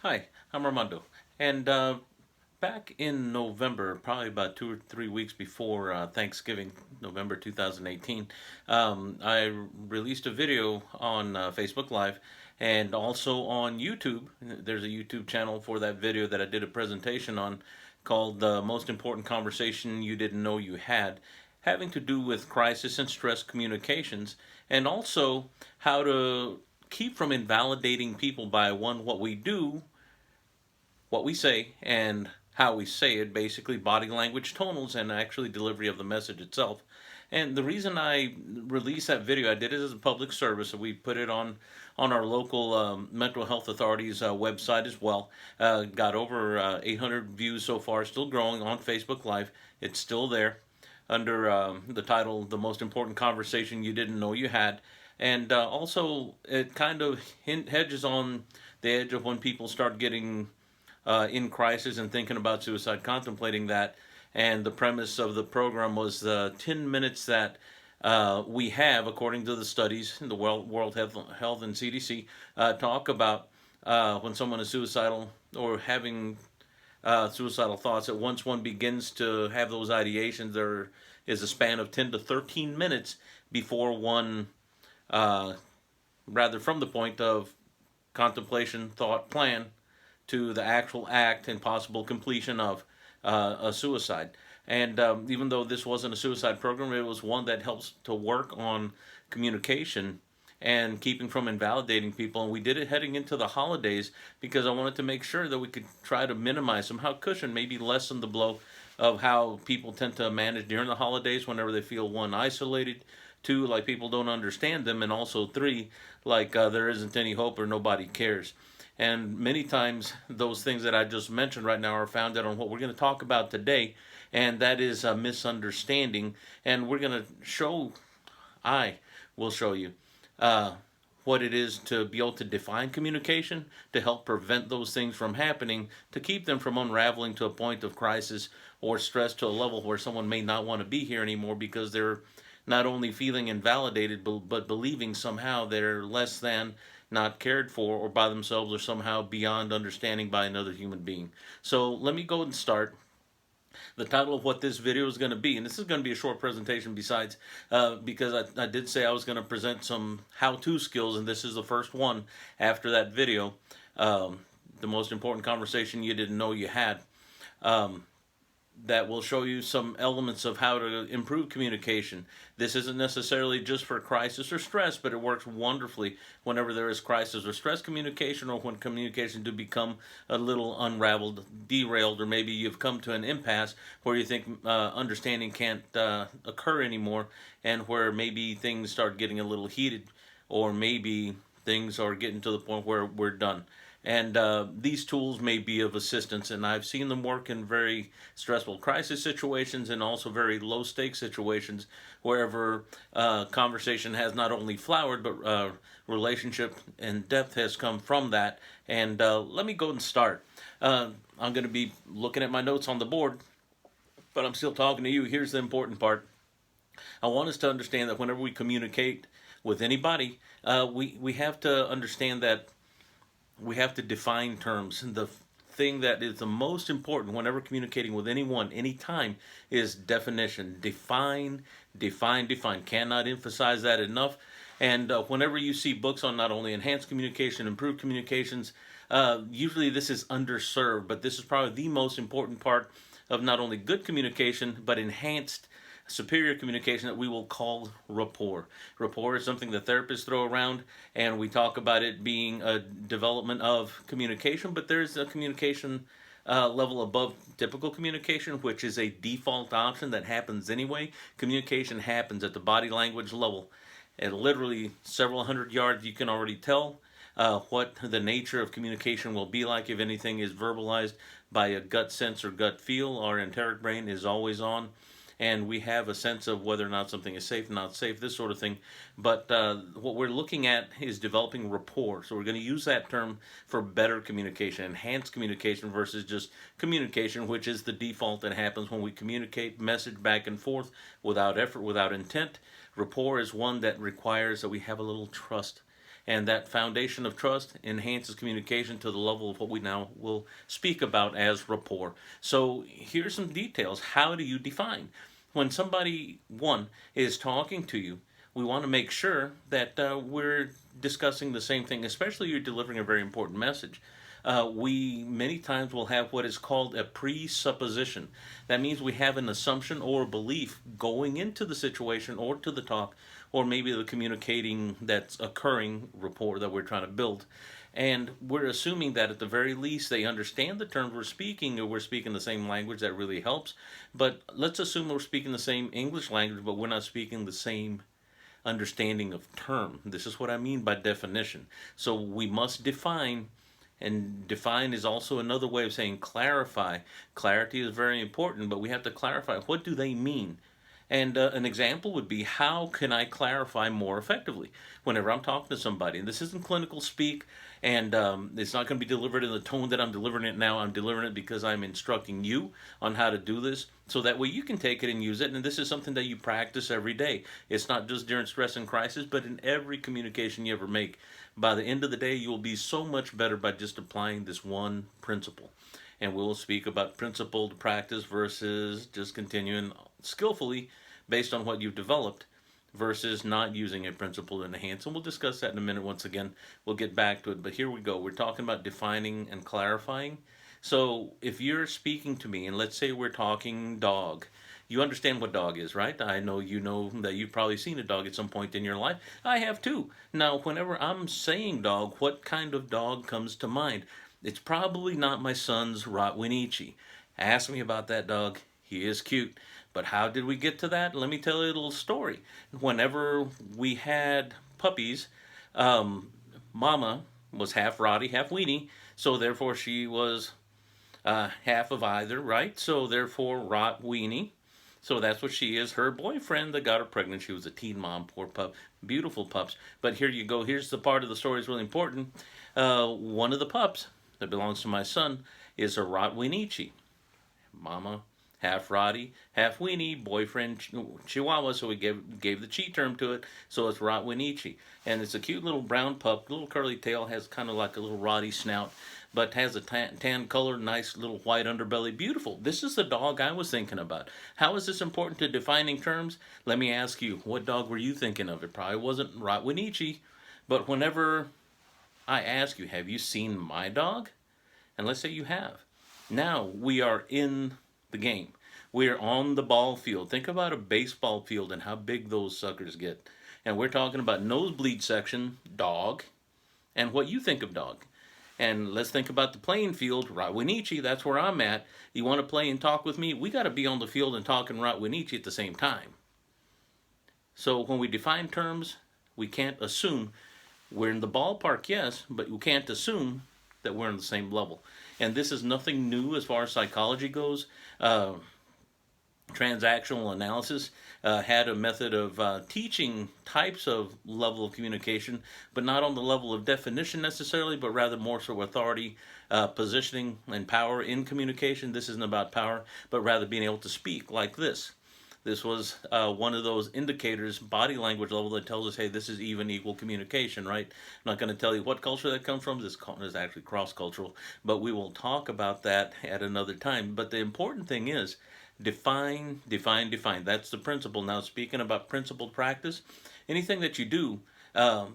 Hi, I'm Armando. And back in November, probably about 2 or 3 weeks before Thanksgiving, November 2018, I released a video on Facebook Live and also on YouTube. There's a YouTube channel for that video that I did a presentation on called The Most Important Conversation You Didn't Know You Had, having to do with crisis and stress communications, and also how to keep from invalidating people by one, what we do, what we say, and how we say it, basically body language, tonals, and actually delivery of the message itself. And the reason I released that video, I did it as a public service. So we put it on our local mental health authority's website as well. Got over 800 views so far, still growing on Facebook Live. It's still there under the title "The Most Important Conversation You Didn't Know You Had." And also, it kind of hedges on the edge of when people start getting in crisis and thinking about suicide, contemplating that. And the premise of the program was the 10 minutes that we have, according to the studies, the World Health and CDC, talk about when someone is suicidal or having suicidal thoughts. That once one begins to have those ideations, there is a span of 10 to 13 minutes before one, uh, rather from the point of contemplation, thought, plan, to the actual act and possible completion of a suicide. And even though this wasn't a suicide program, it was one that helps to work on communication and keeping from invalidating people. And we did it heading into the holidays because I wanted to make sure that we could try to minimize, somehow cushion, maybe lessen the blow of how people tend to manage during the holidays whenever they feel, one, isolated, two, like people don't understand them, and also three, like there isn't any hope or nobody cares. And many times, those things that I just mentioned right now are founded on what we're going to talk about today, and that is a misunderstanding. And we're going to show, I will show you, uh, what it is to be able to define communication, to help prevent those things from happening, to keep them from unraveling to a point of crisis or stress to a level where someone may not want to be here anymore because they're not only feeling invalidated but believing somehow they're less than, not cared for, or by themselves, or somehow beyond understanding by another human being. So let me go and start. The title of what this video is going to be, and this is going to be a short presentation besides, because I did say I was going to present some how-to skills, and this is the first one after that video. The most important conversation you didn't know you had. Um, that will show you some elements of how to improve communication. This isn't necessarily just for crisis or stress, but it works wonderfully whenever there is crisis or stress communication, or when communication do become a little unraveled, derailed, or maybe you've come to an impasse where you think understanding can't occur anymore, and where maybe things start getting a little heated, or maybe things are getting to the point where we're done. And these tools may be of assistance, and I've seen them work in very stressful crisis situations and also very low stakes situations, wherever conversation has not only flowered, but relationship and depth has come from that. And let me go and start. I'm going to be looking at my notes on the board, but I'm still talking to you. Here's the important part. I want us to understand that whenever we communicate with anybody, we have to understand that we have to define terms. And the thing that is the most important whenever communicating with anyone, anytime, is definition. Define, define, define. Cannot emphasize that enough. And whenever you see books on not only enhanced communication, improved communications, usually this is underserved, but this is probably the most important part of not only good communication, but enhanced superior communication, that we will call rapport. Rapport is something that therapists throw around, and we talk about it being a development of communication, but there's a communication level above typical communication, which is a default option that happens anyway. Communication happens at the body language level. At literally several hundred yards, you can already tell what the nature of communication will be like if anything is verbalized by a gut sense or gut feel. Our enteric brain is always on, and we have a sense of whether or not something is safe, not safe, this sort of thing. But what we're looking at is developing rapport. So we're going to use that term for better communication, enhanced communication versus just communication, which is the default that happens when we communicate message back and forth without effort, without intent. Rapport is one that requires that we have a little trust And that foundation of trust enhances communication to the level of what we now will speak about as rapport. So here's some details. How do you define? When somebody, one, is talking to you, we want to make sure that we're discussing the same thing, especially you're delivering a very important message. We many times will have what is called a presupposition. That means we have an assumption or a belief going into the situation or to the talk or maybe the communicating that's occurring rapport that we're trying to build. And we're assuming that at the very least they understand the terms we're speaking or we're speaking the same language. That really helps. But let's assume we're speaking the same English language, but we're not speaking the same understanding of term. This is what I mean by definition. So we must define, and define is also another way of saying clarify. Clarity is very important, but we have to clarify what do they mean. And an example would be, how can I clarify more effectively whenever I'm talking to somebody? And this isn't clinical speak, and it's not going to be delivered in the tone that I'm delivering it now. I'm delivering it because I'm instructing you on how to do this, so that way you can take it and use it. And this is something that you practice every day. It's not just during stress and crisis, but in every communication you ever make. By the end of the day, you will be so much better by just applying this one principle. And we'll speak about principled practice versus just continuing skillfully based on what you've developed versus not using a principle in the hands. And we'll discuss that in a minute. Once again, we'll get back to it. But here we go. We're talking about defining and clarifying. So if you're speaking to me, and let's say we're talking dog, you understand what dog is, right? I know you know that you've probably seen a dog at some point in your life. I have too. Now, whenever I'm saying dog, what kind of dog comes to mind? It's probably not my son's Rottweenichi. Ask me about that dog. He is cute. But how did we get to that? Let me tell you a little story. Whenever we had puppies, Mama was half Rottie, half Weenie, so therefore she was half of either, right? So therefore Rot Weenie. So that's what she is. Her boyfriend that got her pregnant, she was a teen mom, poor pup, beautiful pups. But here you go. Here's the part of the story that's really important. One of the pups that belongs to my son is a Rottweenichi. Mama, half Rottie, half Weenie, boyfriend Chihuahua, so we gave the Chi term to it, so it's Rottweenichi. And it's a cute little brown pup, little curly tail, has kind of like a little Rottie snout, but has a tan color, nice little white underbelly, beautiful. This is the dog I was thinking about. How is this important to defining terms? Let me ask you, what dog were you thinking of? It probably wasn't Rottweenichi, but whenever I ask you, have you seen my dog? And let's say you have. Now we are in the game. We are on the ball field. Think about a baseball field and how big those suckers get. And we're talking about nosebleed section, dog, and what you think of dog. And let's think about the playing field, Rottweenichi, that's where I'm at. You want to play and talk with me? We got to be on the field and talking Rottweenichi at the same time. So when we define terms, we can't assume we're in the ballpark, yes, but we can't assume that we're on the same level. And this is nothing new as far as psychology goes. Transactional analysis had a method of teaching types of level of communication, but not on the level of definition necessarily, but rather more so authority, positioning, and power in communication. This isn't about power, but rather being able to speak like this. This was one of those indicators, body language level, that tells us, hey, this is even equal communication, right? I'm not going to tell you what culture that comes from. This is actually cross-cultural, but we will talk about that at another time. But the important thing is define, define, define. That's the principle. Now, speaking about principled practice, anything that you do,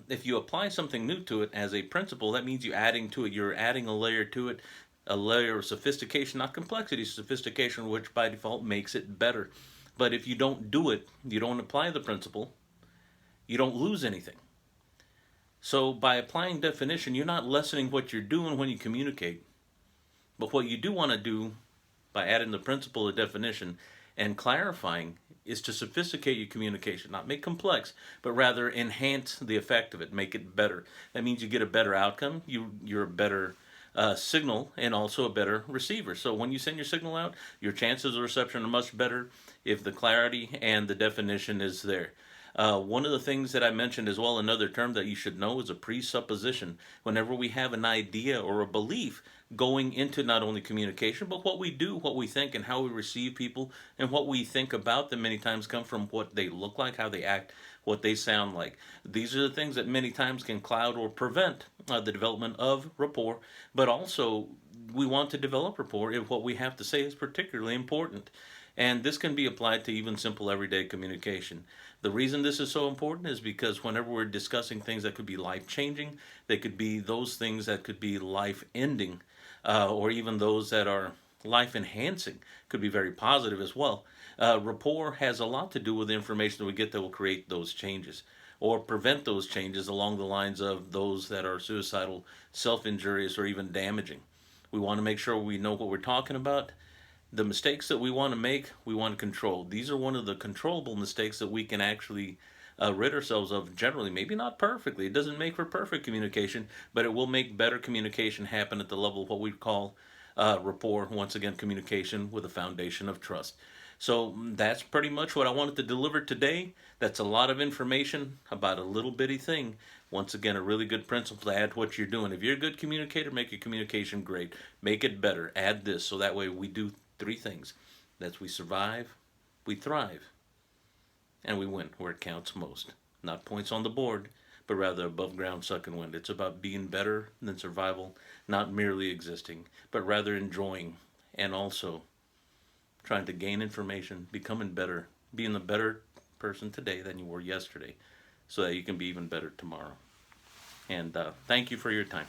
if you apply something new to it as a principle, that means you're adding to it. You're adding a layer to it, a layer of sophistication, not complexity, sophistication, which by default makes it better. But if you don't do it, you don't apply the principle, you don't lose anything. So by applying definition, you're not lessening what you're doing when you communicate. But what you do want to do by adding the principle of definition and clarifying is to sophisticate your communication, not make complex, but rather enhance the effect of it, make it better. That means you get a better outcome, you're a better signal, and also a better receiver. So when you send your signal out, your chances of reception are much better if the clarity and the definition is there. One of the things that I mentioned as well, another term that you should know, is a presupposition. Whenever we have an idea or a belief going into not only communication, but what we do, what we think, and how we receive people, and what we think about them many times come from what they look like, how they act, what they sound like. These are the things that many times can cloud or prevent the development of rapport, but also we want to develop rapport if what we have to say is particularly important. And this can be applied to even simple everyday communication. The reason this is so important is because whenever we're discussing things that could be life changing, they could be those things that could be life ending, or even those that are life enhancing, could be very positive as well. Rapport has a lot to do with the information that we get that will create those changes or prevent those changes along the lines of those that are suicidal, self injurious, or even damaging. We want to make sure we know what we're talking about. The mistakes that we want to make, we want to control. These are one of the controllable mistakes that we can actually rid ourselves of generally. Maybe not perfectly. It doesn't make for perfect communication, but it will make better communication happen at the level of what we call rapport. Once again, communication with a foundation of trust. So that's pretty much what I wanted to deliver today. That's a lot of information about a little bitty thing. Once again, a really good principle to add to what you're doing. If you're a good communicator, make your communication great. Make it better. Add this so that way we do three things. That's we survive, we thrive, and we win where it counts most. Not points on the board, but rather above ground sucking wind. It's about being better than survival, not merely existing, but rather enjoying and also trying to gain information, becoming better, being a better person today than you were yesterday, so that you can be even better tomorrow. And thank you for your time.